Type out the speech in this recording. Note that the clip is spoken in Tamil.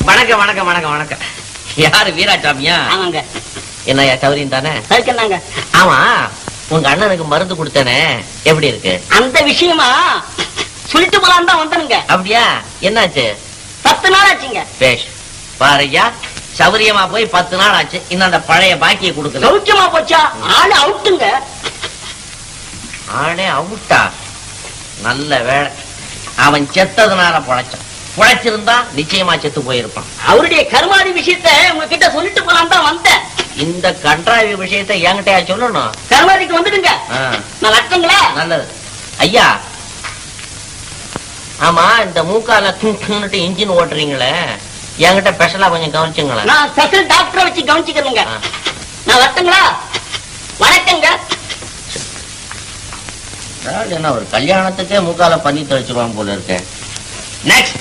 வணக்கம் வணக்கம் வணக்கம் வணக்கம். யாரு வீராசாமியா? ஆமாங்க. என்னையா சௌரியம் தானே? சரிக்கண்ணாங்க. ஆமா, உங்க அண்ணனுக்கு மருந்து கொடுத்தனே எப்படி இருக்கு? அந்த விஷயமா சொல்லிட்டு போலாம் தான் வந்தனுங்க. அப்படியா? என்னாச்சு? 10 நாள் ஆச்சுங்க. பேஷ் பாருயா, சௌரியமா போய் 10 நாள் ஆச்சு, இன்னும் அந்த பழைய பாக்கியை கொடுக்கல. சௌக்கியமா போச்சா? ஆளு அவுட்டுங்க. ஆளே அவுட்டா? நல்ல வேலை, அவன் செத்ததுனால பொழைச்சான். பொழைச்சிருந்தா நிச்சயமா செத்து போயிருப்பான். அவருடைய கருமாதி விஷயத்தை உங்ககிட்ட சொல்லிட்டு போலாம் தான் வந்தேன். இந்த கன்றாவி விஷயத்தை என்கிட்டயா சொல்லணும்? கருமாதிக்கு வந்துடுங்க. நான் வரட்டுங்களா? நல்லது ஐயா. ஆமா, இந்த மூக்கால துண்டுட்டு இன்ஜின் ஓட்டுறீங்களே, என்கிட்ட ஸ்பெஷலா கொஞ்சம் கவனிச்சுங்களேன். நான் ஸ்பெஷல் டாக்டரை வச்சு கவனிச்சுக்கிறேங்க. நான் வரட்டுங்களா? வணக்கங்க. என்ன ஒரு கல்யாணத்துக்கே மூக்கால பண்ணி தெளிச்சிருவான் போல இருக்கு. நெக்ஸ்ட்